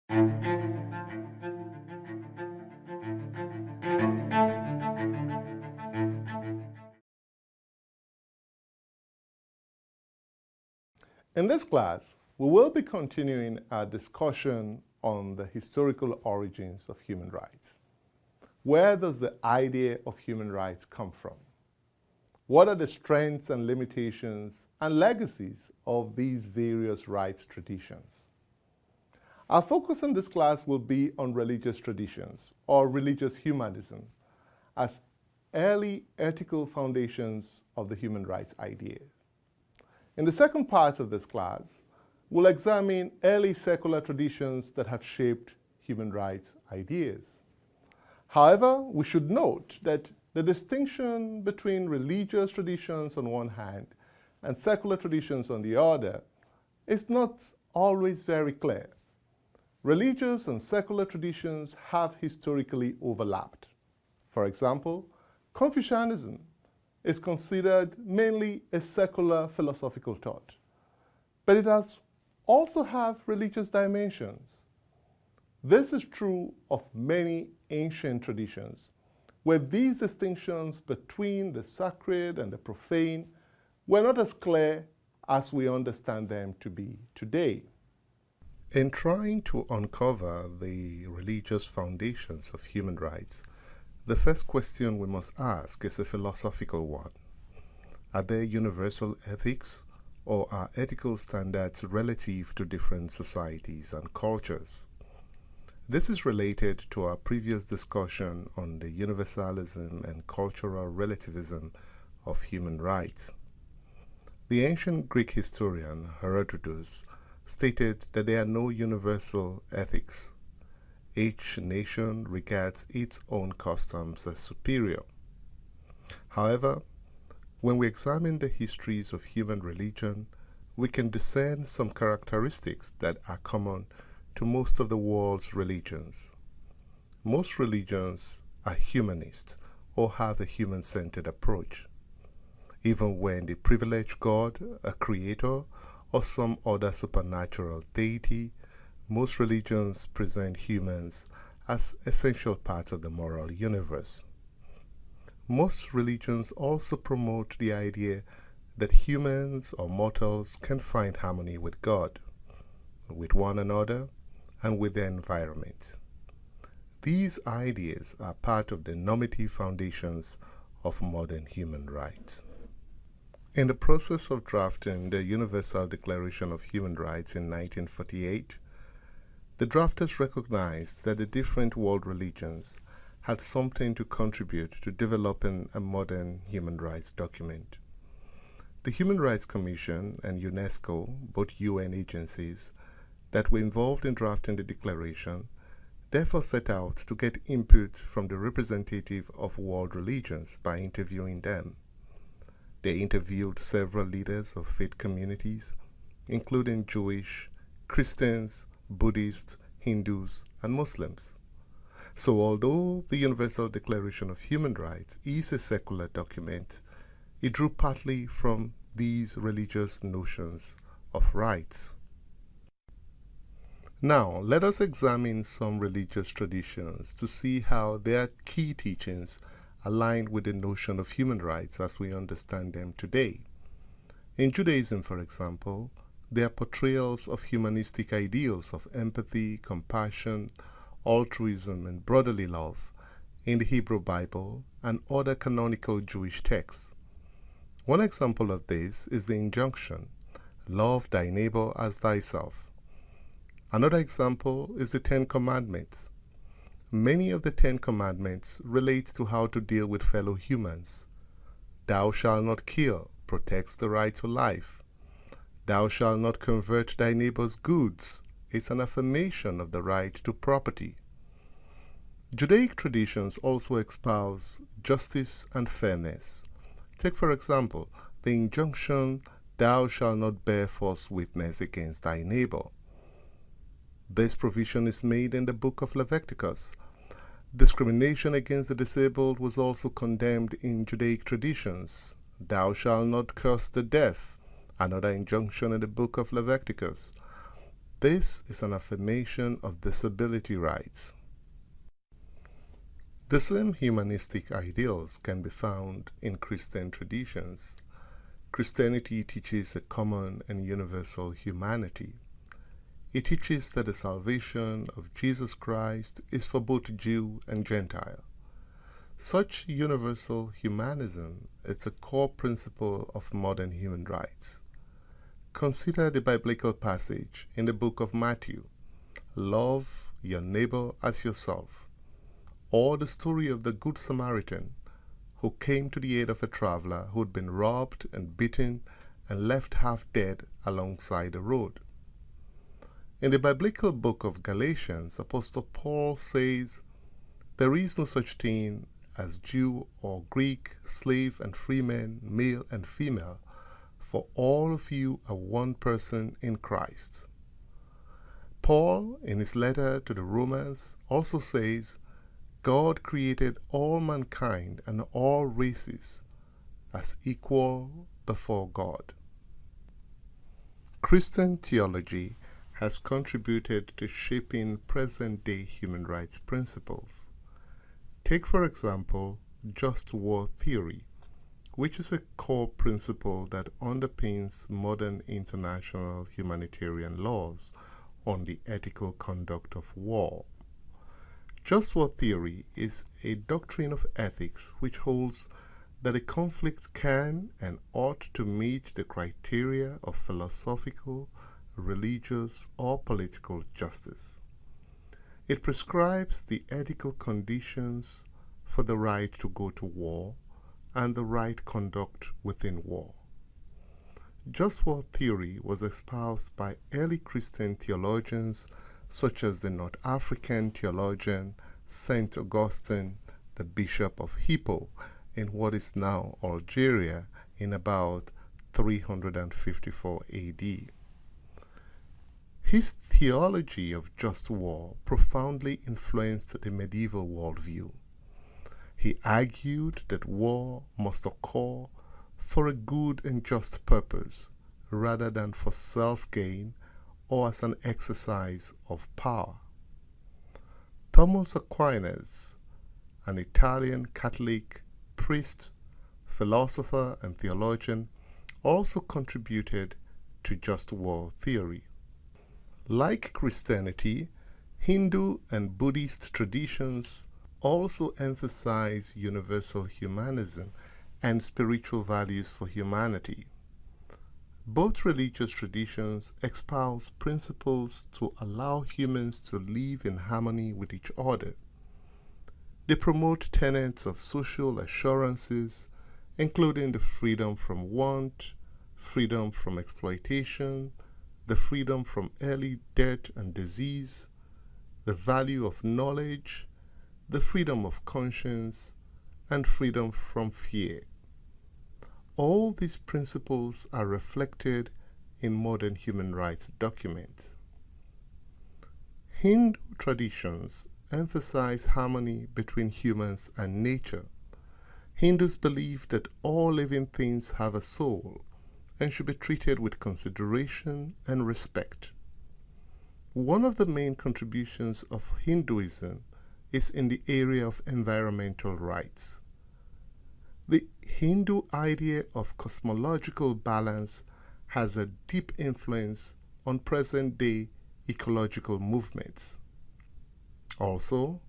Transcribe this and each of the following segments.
In this class, we will be continuing our discussion on the historical origins of human rights. Where does the idea of human rights come from? What are the strengths and limitations and legacies of these various rights traditions? Our focus in this class will be on religious traditions or religious humanism as early ethical foundations of the human rights idea. In the second part of this class, we'll examine early secular traditions that have shaped human rights ideas. However, we should note that the distinction between religious traditions on one hand and secular traditions on the other is not always very clear. Religious and secular traditions have historically overlapped. For example, Confucianism is considered mainly a secular philosophical thought, but it has also have religious dimensions. This is true of many ancient traditions, where these distinctions between the sacred and the profane were not as clear as we understand them to be today. In trying to uncover the religious foundations of human rights, the first question we must ask is a philosophical one. Are there universal ethics, or are ethical standards relative to different societies and cultures? This is related to our previous discussion on the universalism and cultural relativism of human rights. The ancient Greek historian Herodotus stated that there are no universal ethics. Each nation regards its own customs as superior. However, when we examine the histories of human religion, we can discern some characteristics that are common to most of the world's religions. Most religions are humanist or have a human-centered approach. Even when they privilege God, a creator, or some other supernatural deity, most religions present humans as essential parts of the moral universe. Most religions also promote the idea that humans or mortals can find harmony with God, with one another, and with their environment. These ideas are part of the normative foundations of modern human rights. In the process of drafting the Universal Declaration of Human Rights in 1948, the drafters recognized that the different world religions had something to contribute to developing a modern human rights document. The Human Rights Commission and UNESCO, both UN agencies that were involved in drafting the declaration, therefore set out to get input from the representative of world religions by interviewing them. They interviewed several leaders of faith communities, including Jewish, Christians, Buddhists, Hindus, and Muslims. So although the Universal Declaration of Human Rights is a secular document, it drew partly from these religious notions of rights. Now, let us examine some religious traditions to see how their key teachings align with the notion of human rights as we understand them today. In Judaism, for example, their portrayals of humanistic ideals of empathy, compassion, altruism, and brotherly love in the Hebrew Bible and other canonical Jewish texts. One example of this is the injunction, "Love thy neighbor as thyself." Another example is the Ten Commandments. Many of the Ten Commandments relate to how to deal with fellow humans. "Thou shalt not kill" protects the right to life. "Thou shalt not covet thy neighbor's goods" is an affirmation of the right to property. Judaic traditions also espouse justice and fairness. Take, for example, the injunction, "Thou shalt not bear false witness against thy neighbor." This provision is made in the book of Leviticus. Discrimination against the disabled was also condemned in Judaic traditions. "Thou shalt not curse the deaf," another injunction in the book of Leviticus. This is an affirmation of disability rights. The same humanistic ideals can be found in Christian traditions. Christianity teaches a common and universal humanity. It teaches that the salvation of Jesus Christ is for both Jew and Gentile. Such universal humanism is a core principle of modern human rights. Consider the biblical passage in the book of Matthew, "Love your neighbor as yourself," or the story of the Good Samaritan who came to the aid of a traveler who had been robbed and beaten and left half dead alongside the road. In the biblical book of Galatians, Apostle Paul says, "There is no such thing as Jew or Greek, slave and free man, male and female, for all of you are one person in Christ." Paul, in his letter to the Romans, also says, God created all mankind and all races as equal before God. Christian theology has contributed to shaping present-day human rights principles. Take, for example, just war theory, which is a core principle that underpins modern international humanitarian laws on the ethical conduct of war. Just war theory is a doctrine of ethics which holds that a conflict can and ought to meet the criteria of philosophical, religious, or political justice. It prescribes the ethical conditions for the right to go to war and the right conduct within war. Just war theory was espoused by early Christian theologians such as the North African theologian Saint Augustine, the Bishop of Hippo, in what is now Algeria, in about 354 AD. His theology of just war profoundly influenced the medieval worldview. He argued that war must occur for a good and just purpose, rather than for self-gain or as an exercise of power. Thomas Aquinas, an Italian Catholic priest, philosopher, and theologian, also contributed to just war theory. Like Christianity, Hindu and Buddhist traditions also emphasize universal humanism and spiritual values for humanity. Both religious traditions espouse principles to allow humans to live in harmony with each other. They promote tenets of social assurances, including the freedom from want, freedom from exploitation, the freedom from early death and disease, the value of knowledge, the freedom of conscience, and freedom from fear. All these principles are reflected in modern human rights documents. Hindu traditions emphasize harmony between humans and nature. Hindus believe that all living things have a soul and should be treated with consideration and respect. One of the main contributions of Hinduism is in the area of environmental rights. The Hindu idea of cosmological balance has a deep influence on present-day ecological movements. Also,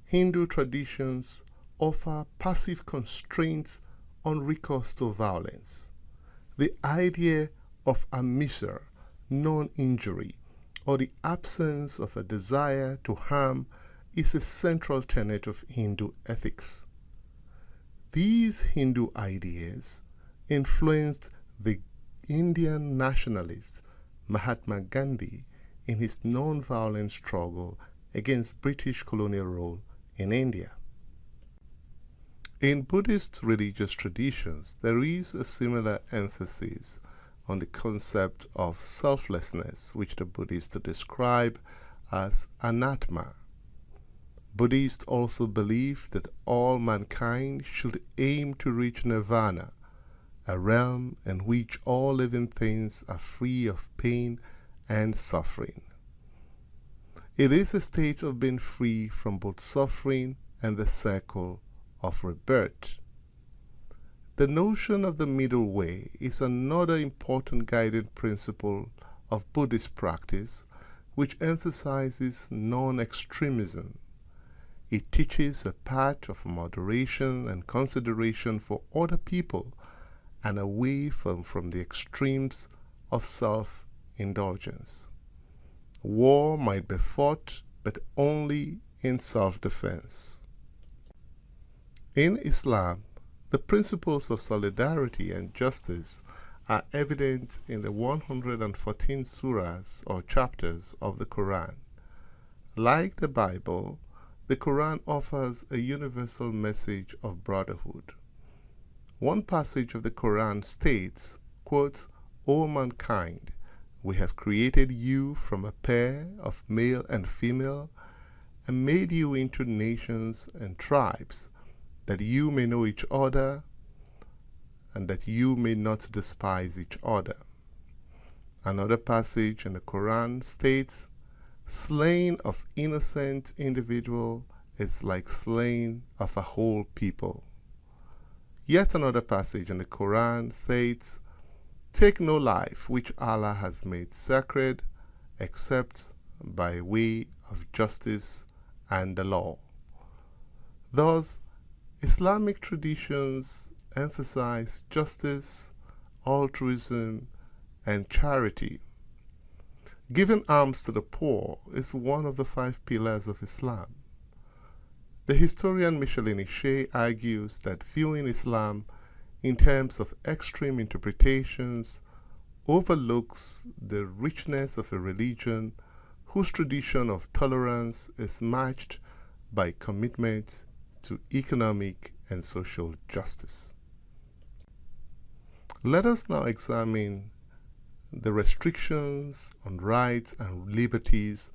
Hindu traditions offer passive constraints on recourse to violence. The idea of amisa, non-injury, or the absence of a desire to harm is a central tenet of Hindu ethics. These Hindu ideas influenced the Indian nationalist Mahatma Gandhi in his non-violent struggle against British colonial rule in India. In Buddhist religious traditions, there is a similar emphasis on the concept of selflessness, which the Buddhists describe as anatma. Buddhists also believe that all mankind should aim to reach nirvana, a realm in which all living things are free of pain and suffering. It is a state of being free from both suffering and the circle of rebirth. The notion of the middle way is another important guiding principle of Buddhist practice, which emphasizes non-extremism. It teaches a path of moderation and consideration for other people and away from the extremes of self-indulgence. War might be fought, but only in self-defense. In Islam, the principles of solidarity and justice are evident in the 114 surahs or chapters of the Quran. Like the Bible, the Quran offers a universal message of brotherhood. One passage of the Quran states, quote, "O mankind, we have created you from a pair of male and female and made you into nations and tribes, that you may know each other and that you may not despise each other." Another passage in the Quran states, "Slaying of innocent individual is like slaying of a whole people." Yet another passage in the Quran states, "Take no life which Allah has made sacred except by way of justice and the law." Thus, Islamic traditions emphasize justice, altruism, and charity. Giving alms to the poor is one of the 5 pillars of Islam. The historian Micheline Shea argues that viewing Islam in terms of extreme interpretations overlooks the richness of a religion whose tradition of tolerance is matched by commitment to economic and social justice. Let us now examine the restrictions on rights and liberties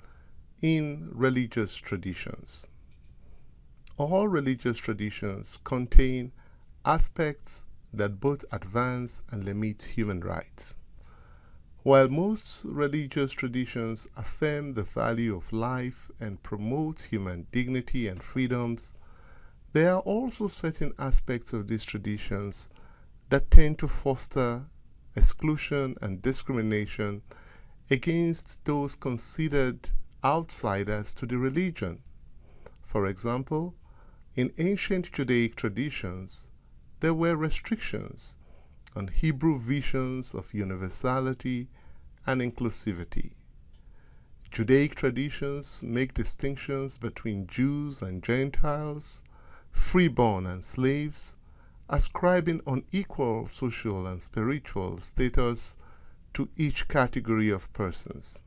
in religious traditions. All religious traditions contain aspects that both advance and limit human rights. While most religious traditions affirm the value of life and promote human dignity and freedoms, there are also certain aspects of these traditions that tend to foster exclusion and discrimination against those considered outsiders to the religion. For example, in ancient Judaic traditions, there were restrictions on Hebrew visions of universality and inclusivity. Judaic traditions make distinctions between Jews and Gentiles, freeborn and slaves, ascribing unequal social and spiritual status to each category of persons.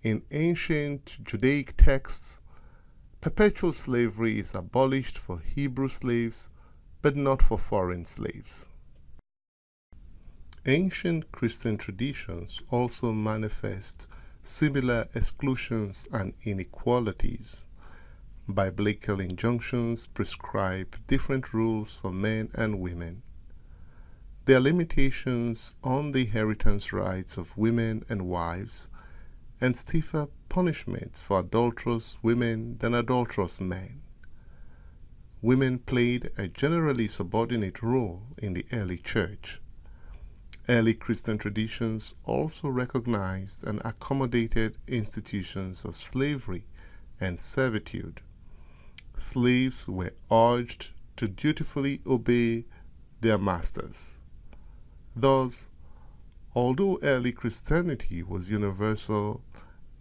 In ancient Judaic texts, perpetual slavery is abolished for Hebrew slaves, but not for foreign slaves. Ancient Christian traditions also manifest similar exclusions and inequalities. Biblical injunctions prescribe different rules for men and women. There are limitations on the inheritance rights of women and wives, and stiffer punishments for adulterous women than adulterous men. Women played a generally subordinate role in the early church. Early Christian traditions also recognized and accommodated institutions of slavery and servitude. Slaves were urged to dutifully obey their masters. Thus, although early Christianity was universal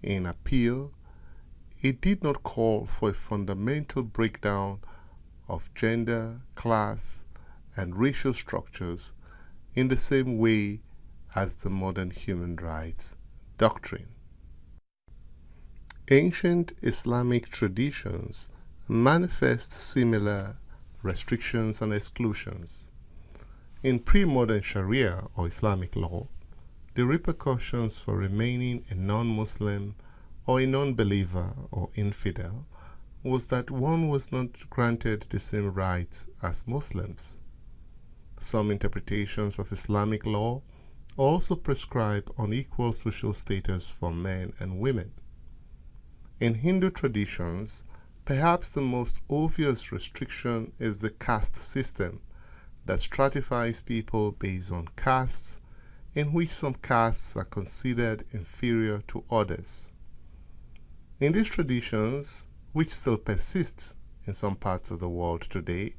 in appeal, it did not call for a fundamental breakdown of gender, class, and racial structures in the same way as the modern human rights doctrine. Ancient Islamic traditions manifest similar restrictions and exclusions. In pre-modern Sharia or Islamic law, the repercussions for remaining a non-Muslim or a non-believer or infidel was that one was not granted the same rights as Muslims. Some interpretations of Islamic law also prescribe unequal social status for men and women. In Hindu traditions, perhaps the most obvious restriction is the caste system that stratifies people based on castes, in which some castes are considered inferior to others. In these traditions, which still persist in some parts of the world today,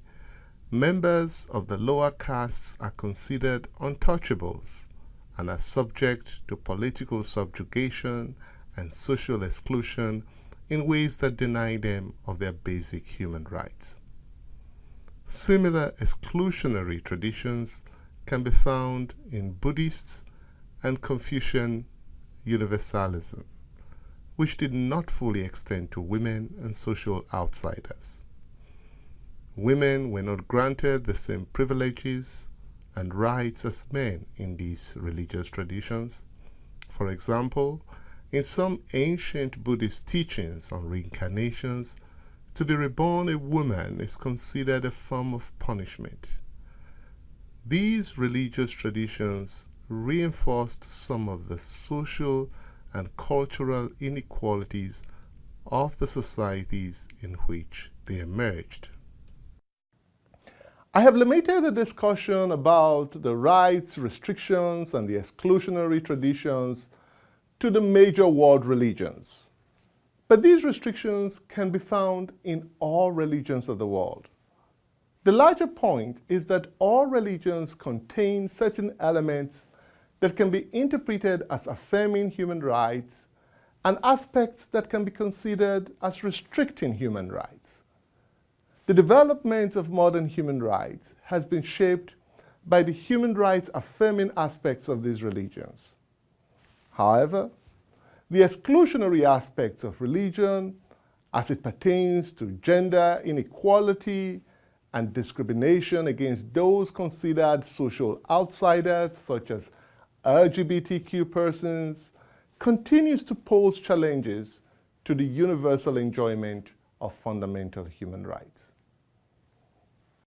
members of the lower castes are considered untouchables and are subject to political subjugation and social exclusion in ways that deny them of their basic human rights. Similar exclusionary traditions can be found in Buddhist and Confucian universalism, which did not fully extend to women and social outsiders. Women were not granted the same privileges and rights as men in these religious traditions. For example, in some ancient Buddhist teachings on reincarnations, to be reborn a woman is considered a form of punishment. These religious traditions reinforced some of the social and cultural inequalities of the societies in which they emerged. I have limited the discussion about the rights, restrictions, and the exclusionary traditions to the major world religions. But these restrictions can be found in all religions of the world. The larger point is that all religions contain certain elements that can be interpreted as affirming human rights and aspects that can be considered as restricting human rights. The development of modern human rights has been shaped by the human rights affirming aspects of these religions. However, the exclusionary aspects of religion, as it pertains to gender inequality and discrimination against those considered social outsiders, such as LGBTQ persons, continues to pose challenges to the universal enjoyment of fundamental human rights.